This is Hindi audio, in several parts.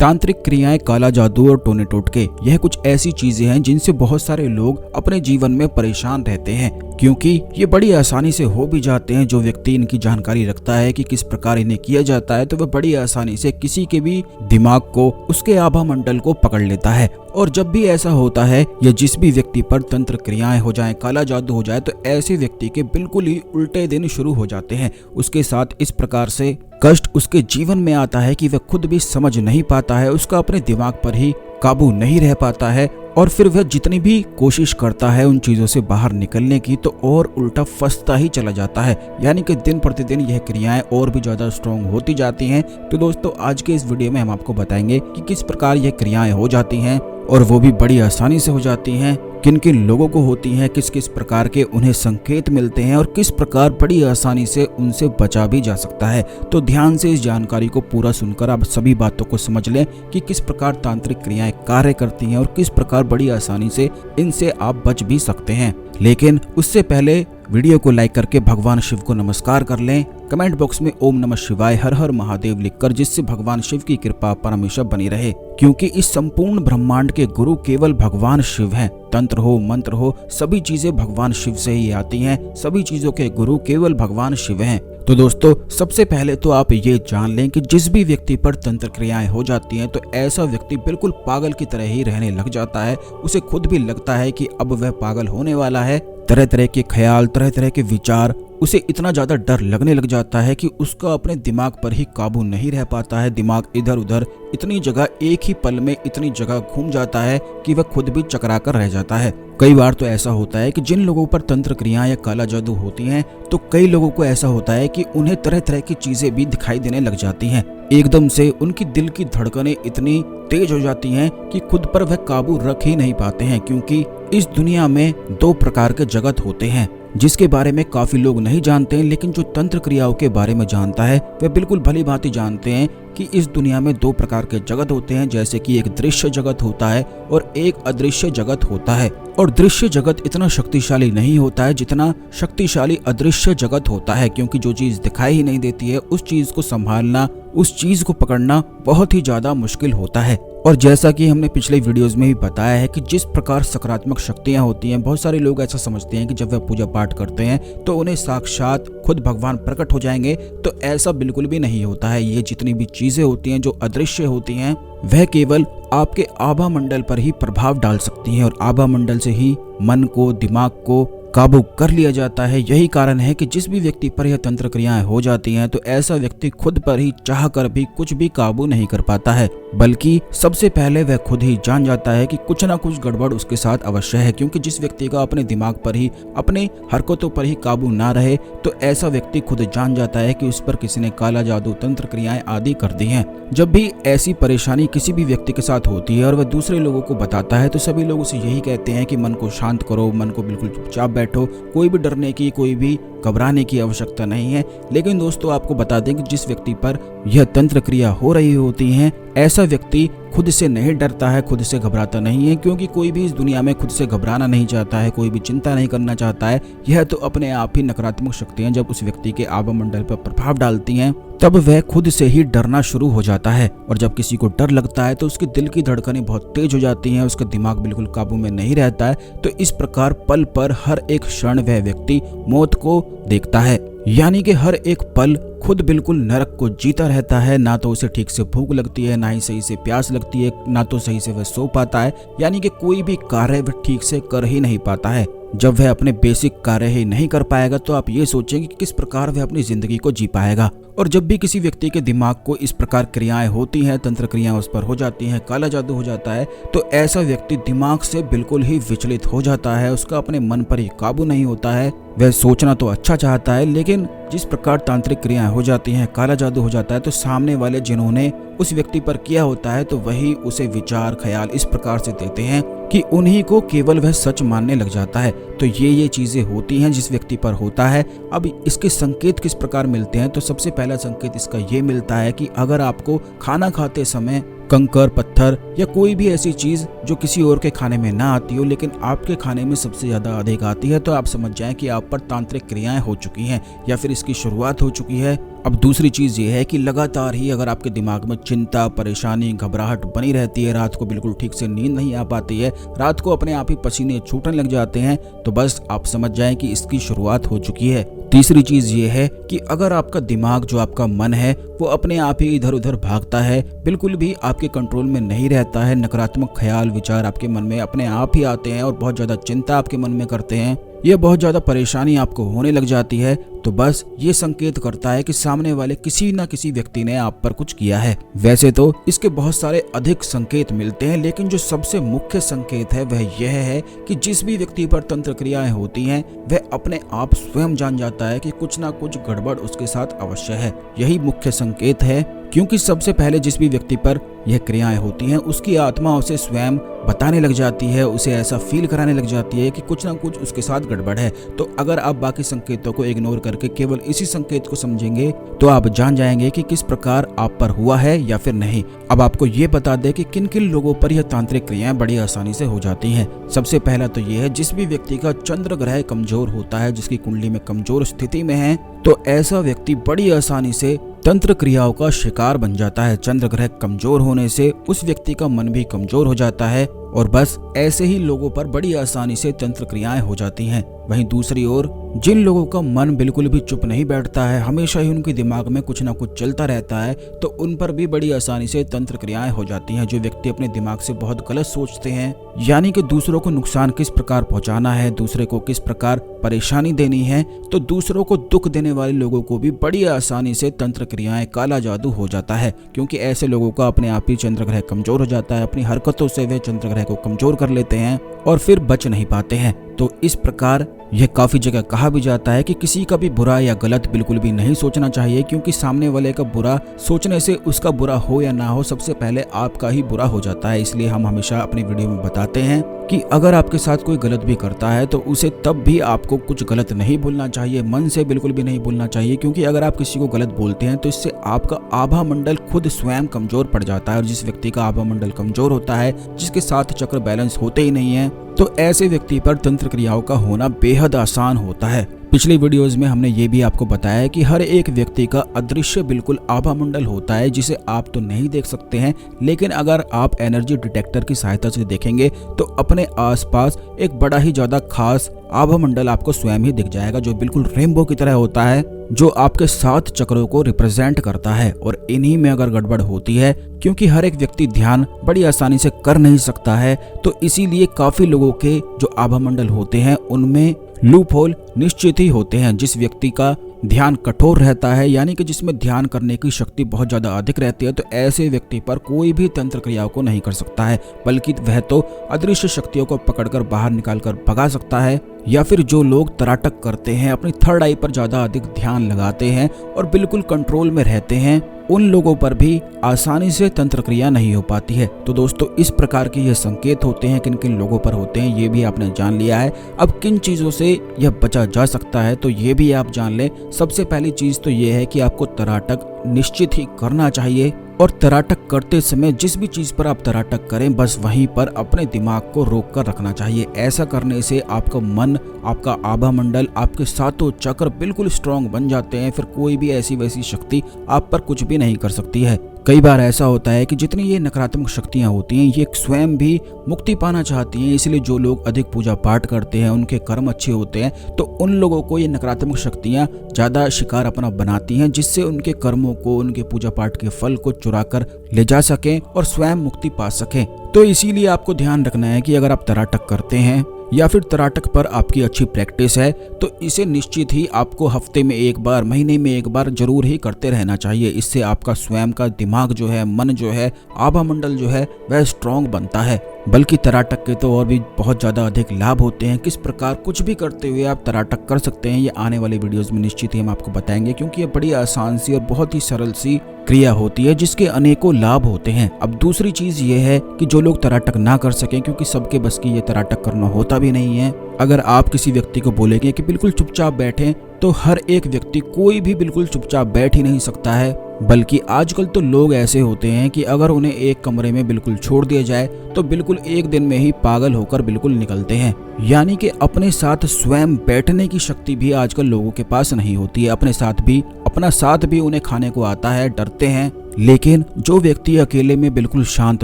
तांत्रिक क्रियाएं, काला जादू और टोने टोटके, यह कुछ ऐसी चीजें हैं जिनसे बहुत सारे लोग अपने जीवन में परेशान रहते हैं, क्योंकि ये बड़ी आसानी से हो भी जाते हैं। जो व्यक्ति इनकी जानकारी रखता है कि किस प्रकार इन्हें किया जाता है, तो वह बड़ी आसानी से किसी के भी दिमाग को, उसके आभा मंडल को पकड़ लेता है। और जब भी ऐसा होता है या जिस भी व्यक्ति पर तंत्र क्रियाएं हो जाएं, काला जादू हो जाए, तो ऐसे व्यक्ति के बिल्कुल ही उल्टे दिन शुरू हो जाते हैं। उसके साथ इस प्रकार से कष्ट उसके जीवन में आता है कि वह खुद भी समझ नहीं पाता है, उसका अपने दिमाग पर ही काबू नहीं रह पाता है, और फिर वह जितनी भी कोशिश करता है उन चीजों से बाहर निकलने की, तो और उल्टा फंसता ही चला जाता है। यानी कि दिन प्रतिदिन यह क्रियाएं और भी ज्यादा स्ट्रॉन्ग होती जाती हैं। तो दोस्तों, आज के इस वीडियो में हम आपको बताएंगे कि किस प्रकार यह क्रियाएं हो जाती हैं, और वो भी बड़ी आसानी से हो जाती हैं, किन किन लोगों को होती हैं, किस किस प्रकार के उन्हें संकेत मिलते हैं, और किस प्रकार बड़ी आसानी से उनसे बचा भी जा सकता है। तो ध्यान से इस जानकारी को पूरा सुनकर आप सभी बातों को समझ लें कि किस प्रकार तांत्रिक क्रियाएं कार्य करती हैं और किस प्रकार बड़ी आसानी से इनसे आप बच भी सकते हैं। लेकिन उससे पहले वीडियो को लाइक करके भगवान शिव को नमस्कार कर लें। कमेंट बॉक्स में ओम नमः शिवाय, हर हर महादेव लिखकर, जिससे भगवान शिव की कृपा पर हमेशा बनी रहे, क्योंकि इस संपूर्ण ब्रह्मांड के गुरु केवल भगवान शिव हैं। तंत्र हो, मंत्र हो, सभी चीजें भगवान शिव से ही आती हैं। सभी चीजों के गुरु केवल भगवान शिव हैं। तो दोस्तों, सबसे पहले तो आप ये जान लें कि जिस भी व्यक्ति पर तंत्र क्रियाएं हो जाती हैं, तो ऐसा व्यक्ति बिल्कुल पागल की तरह ही रहने लग जाता है। उसे खुद भी लगता है कि अब वह पागल होने वाला है। तरह तरह के ख्याल, तरह तरह के विचार, उसे इतना ज्यादा डर लगने लग जाता है कि उसका अपने दिमाग पर ही काबू नहीं रह पाता है। दिमाग इधर उधर इतनी जगह, एक ही पल में इतनी जगह घूम जाता है कि वह खुद भी चकरा कर रह जाता है। कई बार तो ऐसा होता है कि जिन लोगों पर तंत्र क्रियाएं या काला जादू होती हैं, तो कई लोगों को ऐसा होता है कि उन्हें तरह तरह की चीजें भी दिखाई देने लग जाती हैं। एकदम से उनकी दिल की धड़कनें इतनी तेज हो जाती हैं कि खुद पर वह काबू रख ही नहीं पाते हैं, क्योंकि इस दुनिया में दो प्रकार के जगत होते हैं जिसके बारे में काफी लोग नहीं जानते हैं। लेकिन जो तंत्र क्रियाओं के बारे में जानता है, वह बिल्कुल भली भांति जानते हैं कि इस दुनिया में दो प्रकार के जगत होते हैं। जैसे कि एक दृश्य जगत होता है और एक अदृश्य जगत होता है। और दृश्य जगत इतना शक्तिशाली नहीं होता है जितना शक्तिशाली अदृश्य जगत होता है, क्योंकि जो चीज दिखाई ही नहीं देती है, उस चीज को संभालना, उस चीज को पकड़ना बहुत ही ज्यादा मुश्किल होता है। और जैसा कि हमने पिछले वीडियोस में भी बताया है कि जिस प्रकार सकारात्मक शक्तियां होती हैं, बहुत सारे लोग ऐसा समझते हैं कि जब वह पूजा पाठ करते हैं तो उन्हें साक्षात खुद भगवान प्रकट हो जाएंगे, तो ऐसा बिल्कुल भी नहीं होता है। ये जितनी भी चीजें होती हैं जो अदृश्य होती हैं, वह केवल आपके आभा मंडल पर ही प्रभाव डाल सकती हैं, और आभा मंडल से ही मन को, दिमाग को काबू कर लिया जाता है। यही कारण है कि जिस भी व्यक्ति पर यह तंत्र क्रियाएं हो जाती हैं, तो ऐसा व्यक्ति खुद पर ही चाह कर भी कुछ भी काबू नहीं कर पाता है, बल्कि सबसे पहले वह खुद ही जान जाता है कि कुछ ना कुछ गड़बड़ उसके साथ अवश्य है। क्योंकि जिस व्यक्ति का अपने दिमाग पर ही, अपने हरकतों पर ही काबू ना रहे, तो ऐसा व्यक्ति खुद जान जाता है कि उस पर किसी ने काला जादू, तंत्र क्रियाएं आदि कर दी हैं। जब भी ऐसी परेशानी किसी भी व्यक्ति के साथ होती है और वह दूसरे लोगों को बताता है, तो सभी लोग उसे यही कहते हैं कि मन को शांत करो, मन को बिल्कुल चुपचाप बैठो, कोई भी डरने की, कोई भी घबराने की आवश्यकता नहीं है। लेकिन दोस्तों, आपको बता दें कि जिस व्यक्ति पर यह तंत्र क्रिया हो रही होती हैं, ऐसा व्यक्ति खुद से नहीं डरता है, खुद से घबराता नहीं है, क्योंकि कोई भी इस दुनिया में खुद से घबराना नहीं चाहता है, कोई भी चिंता नहीं करना चाहता है। यह तो अपने आप ही नकारात्मक शक्तियां जब उस व्यक्ति के आभा मंडल पर प्रभाव डालती हैं, तब वह खुद से ही डरना शुरू हो जाता है। और जब किसी को डर लगता है तो उसके दिल की धड़कनें बहुत तेज हो जाती हैं, उसका दिमाग बिल्कुल काबू में नहीं रहता है। तो इस प्रकार पल पर हर एक क्षण वह व्यक्ति मौत को देखता है, यानी कि हर एक पल खुद बिल्कुल नरक को जीता रहता है। ना तो उसे ठीक से भूख लगती है, ना ही सही से प्यास लगती है, ना तो सही से वह सो पाता है, यानी कि कोई भी कार्य वह ठीक से कर ही नहीं पाता है। जब वह अपने बेसिक कार्य ही नहीं कर पाएगा, तो आप ये सोचेंगे कि किस प्रकार वह अपनी जिंदगी को जी पाएगा। और जब भी किसी व्यक्ति के दिमाग को इस प्रकार क्रियाएं होती हैं, तंत्र क्रियाएं उस पर हो जाती हैं, काला जादू हो जाता है, तो ऐसा व्यक्ति दिमाग से बिल्कुल ही विचलित हो जाता है। उसका अपने मन पर ही काबू नहीं होता है। वह सोचना तो अच्छा चाहता है, लेकिन जिस प्रकार तांत्रिक क्रियाएं हो जाती हैं, काला जादू हो जाता है, तो सामने वाले जिन्होंने उस व्यक्ति पर किया होता है, तो वही उसे विचार, ख्याल इस प्रकार से देते हैं कि उन्हीं को केवल वह सच मानने लग जाता है। तो ये चीजें होती हैं जिस व्यक्ति पर होता है। अब इसके संकेत किस प्रकार मिलते हैं, तो सबसे पहला संकेत इसका ये मिलता है कि अगर आपको खाना खाते समय कंकर, पत्थर या कोई भी ऐसी चीज जो किसी और के खाने में ना आती हो लेकिन आपके खाने में सबसे ज्यादा अधिक आती है, तो आप समझ जाएं कि आप पर तांत्रिक क्रियाएं हो चुकी हैं या फिर इसकी शुरुआत हो चुकी है। अब दूसरी चीज ये है कि लगातार ही अगर आपके दिमाग में चिंता, परेशानी, घबराहट बनी रहती है, रात को बिल्कुल ठीक से नींद नहीं आ पाती है, रात को अपने आप ही पसीने छूटने लग जाते हैं, तो बस आप समझ जाएं कि इसकी शुरुआत हो चुकी है। तीसरी चीज ये है कि अगर आपका दिमाग, जो आपका मन है, वो अपने आप ही इधर उधर भागता है, बिल्कुल भी आपके कंट्रोल में नहीं रहता है, नकारात्मक ख्याल, विचार आपके मन में अपने आप ही आते हैं और बहुत ज्यादा चिंता आपके मन में करते हैं, यह बहुत ज्यादा परेशानी आपको होने लग जाती है, तो बस ये संकेत करता है कि सामने वाले किसी न किसी व्यक्ति ने आप पर कुछ किया है। वैसे तो इसके बहुत सारे अधिक संकेत मिलते हैं, लेकिन जो सबसे मुख्य संकेत है वह यह है कि जिस भी व्यक्ति पर तंत्र क्रियाएं होती हैं, वह अपने आप स्वयं जान जाता है कि कुछ ना कुछ गड़बड़ उसके साथ अवश्य है। यही मुख्य संकेत है, क्योंकि सबसे पहले जिस भी व्यक्ति पर यह क्रियाएं होती हैं, उसकी आत्मा उसे स्वयं बताने लग जाती है, उसे ऐसा फील कराने लग जाती है कि कुछ ना कुछ उसके साथ गड़बड़ है। तो अगर आप बाकी संकेतों को इग्नोर करके केवल इसी संकेत को समझेंगे, तो आप जान जाएंगे कि किस प्रकार आप पर हुआ है या फिर नहीं। अब आपको ये बता दें कि किन किन लोगों पर यह तांत्रिक क्रियाएं बड़ी आसानी से हो जाती हैं। सबसे पहला तो ये है, जिस भी व्यक्ति का चंद्र ग्रह कमजोर होता है, जिसकी कुंडली में कमजोर स्थिति में है, तो ऐसा व्यक्ति बड़ी आसानी से तंत्र क्रियाओं का शिकार बन जाता है। चंद्र ग्रह कमजोर होने से उस व्यक्ति का मन भी कमजोर हो जाता है और बस ऐसे ही लोगों पर बड़ी आसानी से तंत्र क्रियाएं हो जाती हैं। वहीं दूसरी ओर जिन लोगों का मन बिल्कुल भी चुप नहीं बैठता है, हमेशा ही उनके दिमाग में कुछ ना कुछ चलता रहता है, तो उन पर भी बड़ी आसानी से तंत्र क्रियाएं हो जाती हैं। जो व्यक्ति अपने दिमाग से बहुत गलत सोचते हैं, यानी कि दूसरों को नुकसान किस प्रकार पहुंचाना है, दूसरे को किस प्रकार परेशानी देनी है, तो दूसरों को दुख देने वाले लोगों को भी बड़ी आसानी से तंत्र क्रियाएं, काला जादू हो जाता है, क्योंकि ऐसे लोगों का अपने आप ही चंद्र ग्रह कमजोर हो जाता है। अपनी हरकतों से वे चंद्र ग्रह को कमजोर कर लेते हैं और फिर बच नहीं पाते हैं। तो इस प्रकार यह काफी जगह कहा भी जाता है कि किसी का भी बुरा या गलत बिल्कुल भी नहीं सोचना चाहिए, क्योंकि सामने वाले का बुरा सोचने से उसका बुरा हो या ना हो, सबसे पहले आपका ही बुरा हो जाता है। इसलिए हम हमेशा अपनी वीडियो में बताते हैं कि अगर आपके साथ कोई गलत भी करता है, तो उसे तब भी आपको कुछ गलत नहीं बोलना चाहिए, मन से बिल्कुल भी नहीं बोलना चाहिए, क्योंकि अगर आप किसी को गलत बोलते हैं तो इससे आपका आभा मंडल खुद स्वयं कमजोर पड़ जाता है। और जिस व्यक्ति का आभा मंडल कमजोर होता है, जिसके साथ चक्र बैलेंस होते ही नहीं है, तो ऐसे व्यक्ति पर तंत्र क्रियाओं का होना बेहद आसान होता है। पिछली वीडियोस में हमने ये भी आपको बताया कि हर एक व्यक्ति का अदृश्य बिल्कुल आभा मंडल होता है, जिसे आप तो नहीं देख सकते हैं, लेकिन अगर आप एनर्जी डिटेक्टर की सहायता से देखेंगे तो अपने आसपास एक बड़ा ही ज्यादा खास आभा मंडल आपको स्वयं ही दिख जाएगा, जो बिल्कुल रेनबो की तरह होता है, जो आपके 7 चक्रों को रिप्रेजेंट करता है। और इन्हीं में अगर गड़बड़ होती है, क्योंकि हर एक व्यक्ति ध्यान बड़ी आसानी से कर नहीं सकता है, तो इसीलिए काफी लोगों के जो आभा मंडल होते हैं उनमें लूप होल निश्चित ही होते हैं। जिस व्यक्ति का ध्यान कठोर रहता है, यानी कि जिसमें ध्यान करने की शक्ति बहुत ज्यादा अधिक रहती है, तो ऐसे व्यक्ति पर कोई भी तंत्र क्रियाओं को नहीं कर सकता है, बल्कि वह तो अदृश्य शक्तियों को पकड़कर बाहर निकालकर भगा सकता है। या फिर जो लोग तराटक करते हैं, अपनी थर्ड आई पर ज्यादा अधिक ध्यान लगाते हैं और बिल्कुल कंट्रोल में रहते हैं, उन लोगों पर भी आसानी से तंत्र क्रिया नहीं हो पाती है। तो दोस्तों, इस प्रकार के ये संकेत होते हैं, किन किन लोगों पर होते हैं ये भी आपने जान लिया है। अब किन चीजों से यह बचा जा सकता है तो ये भी आप जान लें। सबसे पहली चीज तो ये है कि आपको तराटक निश्चित ही करना चाहिए, और तराटक करते समय जिस भी चीज पर आप तराटक करें, बस वहीं पर अपने दिमाग को रोक कर रखना चाहिए। ऐसा करने से आपका मन, आपका आभा मंडल, आपके 7 चक्र बिल्कुल स्ट्रांग बन जाते हैं। फिर कोई भी ऐसी वैसी शक्ति आप पर कुछ भी नहीं कर सकती है। कई बार ऐसा होता है कि जितनी ये नकारात्मक शक्तियां होती हैं, ये स्वयं भी मुक्ति पाना चाहती हैं, इसलिए जो लोग अधिक पूजा पाठ करते हैं, उनके कर्म अच्छे होते हैं, तो उन लोगों को ये नकारात्मक शक्तियां ज्यादा शिकार अपना बनाती हैं, जिससे उनके कर्मों को, उनके पूजा पाठ के फल को चुरा कर ले जा सकें और स्वयं मुक्ति पा सकें। तो इसीलिए आपको ध्यान रखना है कि अगर आप तराटक करते हैं या फिर तराटक पर आपकी अच्छी प्रैक्टिस है, तो इसे निश्चित ही आपको हफ्ते में एक बार, महीने में एक बार जरूर ही करते रहना चाहिए। इससे आपका स्वयं का दिमाग जो है, मन जो है, आभा मंडल जो है, वह स्ट्रांग बनता है। बल्कि तराटक के तो और भी बहुत ज्यादा अधिक लाभ होते हैं। किस प्रकार कुछ भी करते हुए आप तराटक कर सकते हैं, ये आने वाले वीडियोस में निश्चित ही हम आपको बताएंगे, क्योंकि ये बड़ी आसान सी और बहुत ही सरल सी क्रिया होती है, जिसके अनेकों लाभ होते हैं। अब दूसरी चीज ये है कि जो लोग तराटक ना कर सकें, क्योंकि सबके बस की ये तराटक करना होता भी नहीं है, अगर आप किसी व्यक्ति को बोलेंगे कि बिल्कुल चुपचाप बैठें, तो हर एक व्यक्ति, कोई भी बिल्कुल चुपचाप बैठ ही नहीं सकता है। बल्कि आजकल तो लोग ऐसे होते हैं कि अगर उन्हें एक कमरे में बिल्कुल छोड़ दिया जाए तो बिल्कुल एक दिन में ही पागल होकर बिल्कुल निकलते हैं। यानी कि अपने साथ स्वयं बैठने की शक्ति भी आजकल लोगों के पास नहीं होती है। अपना साथ भी उन्हें खाने को आता है, डरते हैं। लेकिन जो व्यक्ति अकेले में बिल्कुल शांत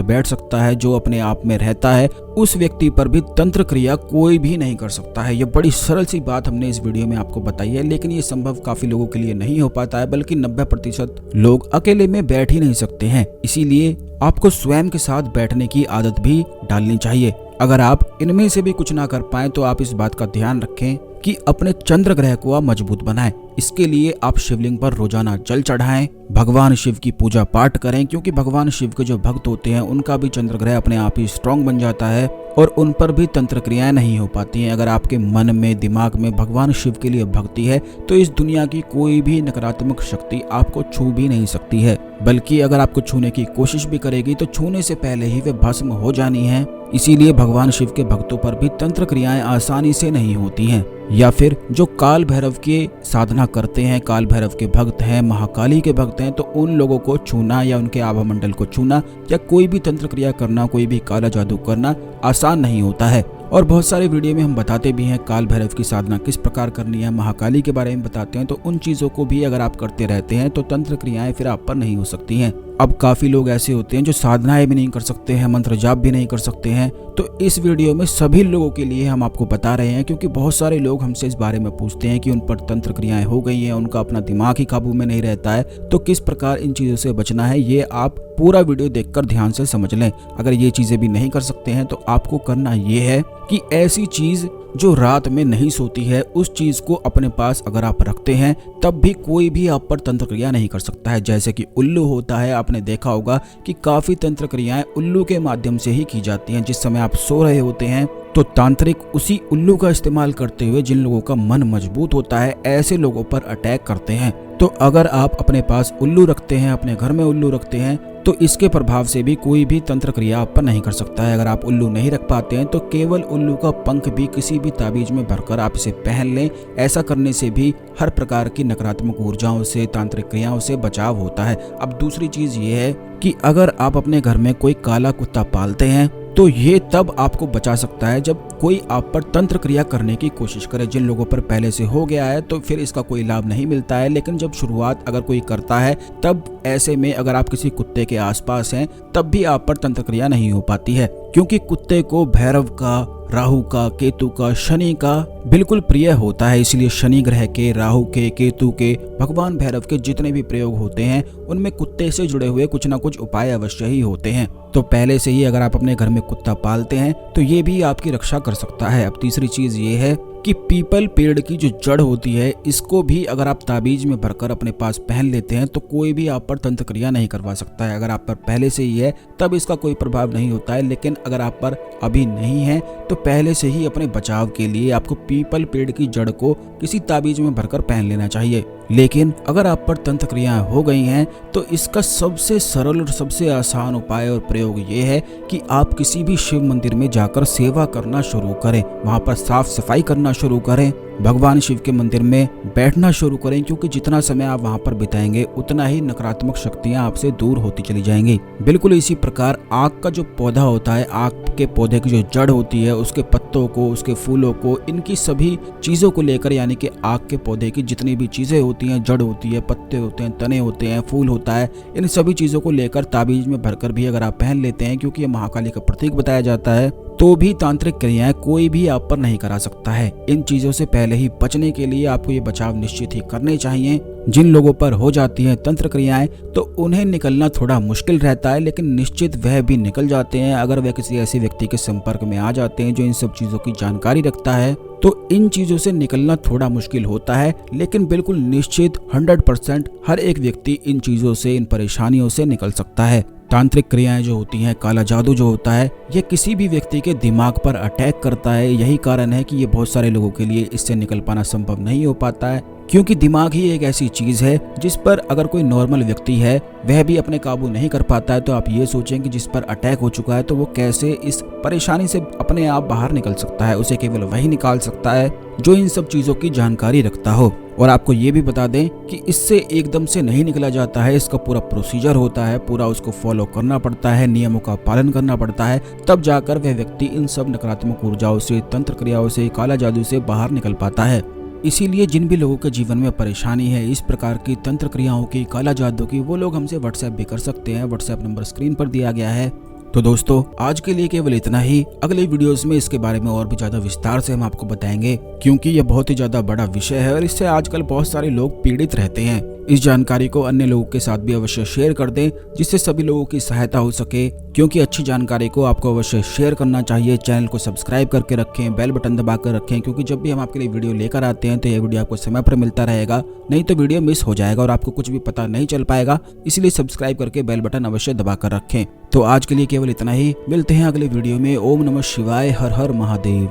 बैठ सकता है, जो अपने आप में रहता है, उस व्यक्ति पर भी तंत्र क्रिया कोई भी नहीं कर सकता है। ये बड़ी सरल सी बात हमने इस वीडियो में आपको बताई है, लेकिन ये संभव काफी लोगों के लिए नहीं हो पाता है, बल्कि 90% लोग अकेले में बैठ ही नहीं सकते हैं। इसीलिए आपको स्वयं के साथ बैठने की आदत भी डालनी चाहिए। अगर आप इनमें से भी कुछ ना कर पाए तो आप इस बात का ध्यान रखें कि अपने चंद्र ग्रह को आप मजबूत बनाएं। इसके लिए आप शिवलिंग पर रोजाना जल चढ़ाएं, भगवान शिव की पूजा पाठ करें, क्योंकि भगवान शिव के जो भक्त होते हैं उनका भी चंद्र ग्रह अपने आप ही स्ट्रांग बन जाता है और उन पर भी तंत्र क्रियाएं नहीं हो पाती हैं। अगर आपके मन में, दिमाग में भगवान शिव के लिए भक्ति है तो इस दुनिया की कोई भी नकारात्मक शक्ति आपको छू भी नहीं सकती है, बल्कि अगर आपको छूने की कोशिश भी करेगी तो छूने से पहले ही वे भस्म हो जानी है। इसीलिए भगवान शिव के भक्तों पर भी तंत्र क्रियाएं आसानी से नहीं होती हैं। या फिर जो काल भैरव की साधना करते हैं, काल भैरव के भक्त हैं, महाकाली के भक्त हैं, तो उन लोगों को छूना या उनके आभा मंडल को छूना या कोई भी तंत्र क्रिया करना, कोई भी काला जादू करना आसान नहीं होता है। और बहुत सारे वीडियो में हम बताते भी हैं काल भैरव की साधना किस प्रकार करनी है, महाकाली के बारे में बताते हैं। तो उन चीजों को भी अगर आप करते रहते हैं तो तंत्र क्रियाएं फिर आप पर नहीं हो सकती हैं। अब काफी लोग ऐसे होते हैं जो साधनाएं भी नहीं कर सकते हैं, मंत्र जाप भी नहीं कर सकते हैं। तो इस वीडियो में सभी लोगों के लिए हम आपको बता रहे हैं, क्योंकि बहुत सारे लोग हमसे इस बारे में पूछते हैं कि उन पर तंत्र क्रियाएं हो गई हैं, उनका अपना दिमाग ही काबू में नहीं रहता है, तो किस प्रकार इन चीजों से बचना है। ये आप पूरा वीडियो देखकर ध्यान से समझ लें। अगर ये चीजें भी नहीं कर सकते हैं तो आपको करना ये है कि ऐसी चीज जो रात में नहीं सोती है, उस चीज को अपने पास अगर आप रखते हैं तब भी कोई भी आप पर तंत्र क्रिया नहीं कर सकता है। जैसे कि उल्लू होता है, आपने देखा होगा कि काफी तंत्र क्रियाएं उल्लू के माध्यम से ही की जाती हैं। जिस समय आप सो रहे होते हैं तो तांत्रिक उसी उल्लू का इस्तेमाल करते हुए जिन लोगों का मन मजबूत होता है, ऐसे लोगों पर अटैक करते हैं। तो अगर आप अपने पास उल्लू रखते हैं, अपने घर में उल्लू रखते हैं, तो इसके प्रभाव से भी कोई भी तंत्र क्रिया आप पर नहीं कर सकता है। अगर आप उल्लू नहीं रख पाते हैं तो केवल उल्लू का पंख भी किसी भी ताबीज में भरकर आप इसे पहन लें। ऐसा करने से भी हर प्रकार की नकारात्मक ऊर्जाओं से, तांत्रिक क्रियाओं से बचाव होता है। अब दूसरी चीज ये है कि अगर आप अपने घर में कोई काला कुत्ता पालते हैं तो ये तब आपको बचा सकता है जब कोई आप पर तंत्र क्रिया करने की कोशिश करे। जिन लोगों पर पहले से हो गया है तो फिर इसका कोई लाभ नहीं मिलता है, लेकिन जब शुरुआत अगर कोई करता है तब ऐसे में अगर आप किसी कुत्ते के आसपास हैं तब भी आप पर तंत्र क्रिया नहीं हो पाती है, क्योंकि कुत्ते को भैरव का, राहु का, केतु का, शनि का बिल्कुल प्रिय होता है। इसलिए शनि ग्रह के, राहु के, केतु के, भगवान भैरव के जितने भी प्रयोग होते हैं उनमें कुत्ते से जुड़े हुए कुछ ना कुछ उपाय अवश्य ही होते हैं। तो पहले से ही अगर आप अपने घर में कुत्ता पालते हैं तो ये भी आपकी रक्षा कर सकता है। अब तीसरी चीज ये है कि पीपल पेड़ की जो जड़ होती है, इसको भी अगर आप ताबीज में भरकर अपने पास पहन लेते हैं तो कोई भी आप पर तंत्र क्रिया नहीं करवा सकता है। अगर आप पर पहले से ही है तब इसका कोई प्रभाव नहीं होता है, लेकिन अगर आप पर अभी नहीं है तो पहले से ही अपने बचाव के लिए आपको पीपल पेड़ की जड़ को किसी ताबीज में भरकर पहन लेना चाहिए। लेकिन अगर आप पर तंत्र क्रियाएं हो गई हैं तो इसका सबसे सरल और सबसे आसान उपाय और प्रयोग ये है कि आप किसी भी शिव मंदिर में जाकर सेवा करना शुरू करें, वहां पर साफ सफाई करना शुरू करें, भगवान शिव के मंदिर में बैठना शुरू करें, क्योंकि जितना समय आप वहां पर बिताएंगे उतना ही नकारात्मक शक्तियां आपसे दूर होती चली जाएंगी। बिल्कुल इसी प्रकार आग का जो पौधा होता है, आग के पौधे की जो जड़ होती है, उसके पत्तों को, उसके फूलों को, इनकी सभी चीजों को लेकर, यानी कि आग के पौधे की जितनी भी चीजें होती हैं, जड़ होती है, पत्ते होते हैं, तने होते हैं, फूल होता है, इन सभी चीजों को लेकर ताबीज में भरकर भी अगर आप पहन लेते हैं, क्योंकि ये महाकाली का प्रतीक बताया जाता है, तो भी तांत्रिक क्रियाएं कोई भी आप पर नहीं करा सकता है। इन चीजों से पहले ही बचने के लिए आपको ये बचाव निश्चित ही करने चाहिए। जिन लोगों पर हो जाती है तंत्र क्रियाएं तो उन्हें निकलना थोड़ा मुश्किल रहता है, लेकिन निश्चित वह भी निकल जाते हैं अगर वह किसी ऐसे व्यक्ति के संपर्क में आ जाते हैं जो इन सब चीजों की जानकारी रखता है। तो इन चीजों से निकलना थोड़ा मुश्किल होता है, लेकिन बिल्कुल निश्चित 100% हर एक व्यक्ति इन चीजों से, इन परेशानियों से निकल सकता है। तांत्रिक क्रियाएं जो होती हैं, काला जादू जो होता है, ये किसी भी व्यक्ति के दिमाग पर अटैक करता है। यही कारण है कि ये बहुत सारे लोगों के लिए इससे निकल पाना संभव नहीं हो पाता है। क्योंकि दिमाग ही एक ऐसी चीज है जिस पर अगर कोई नॉर्मल व्यक्ति है वह भी अपने काबू नहीं कर पाता है, तो आप ये सोचें कि जिस पर अटैक हो चुका है तो वो कैसे इस परेशानी से अपने आप बाहर निकल सकता है। उसे केवल वही निकाल सकता है जो इन सब चीजों की जानकारी रखता हो। और आपको ये भी बता दें कि इससे एकदम से नहीं निकला जाता है, इसका पूरा प्रोसीजर होता है, पूरा उसको फॉलो करना पड़ता है, नियमों का पालन करना पड़ता है, तब जाकर वह व्यक्ति इन सब नकारात्मक ऊर्जाओं से, तंत्र क्रियाओं से, काला जादू से बाहर निकल पाता है। इसीलिए जिन भी लोगों के जीवन में परेशानी है इस प्रकार की तंत्र क्रियाओं की, काला जादू की, वो लोग हमसे व्हाट्सएप भी कर सकते हैं। व्हाट्सएप नंबर स्क्रीन पर दिया गया है। तो दोस्तों आज के लिए केवल इतना ही। अगले वीडियोस में इसके बारे में और भी ज्यादा विस्तार से हम आपको बताएंगे, क्योंकि यह बहुत ही ज्यादा बड़ा विषय है और इससे आजकल बहुत सारे लोग पीड़ित रहते हैं। इस जानकारी को अन्य लोगों के साथ भी अवश्य शेयर कर दें जिससे सभी लोगों की सहायता हो सके, क्योंकि अच्छी जानकारी को आपको अवश्य शेयर करना चाहिए। चैनल को सब्सक्राइब करके रखें, बेल बटन दबाकर रखें, क्योंकि जब भी हम आपके लिए वीडियो लेकर आते हैं तो यह वीडियो आपको समय पर मिलता रहेगा, नहीं तो वीडियो मिस हो जाएगा और आपको कुछ भी पता नहीं चल पाएगा। इसलिए सब्सक्राइब करके बेल बटन अवश्य दबाकर रखें। तो आज के लिए केवल इतना ही। मिलते हैं अगले वीडियो में। ओम नमः शिवाय। हर हर महादेव।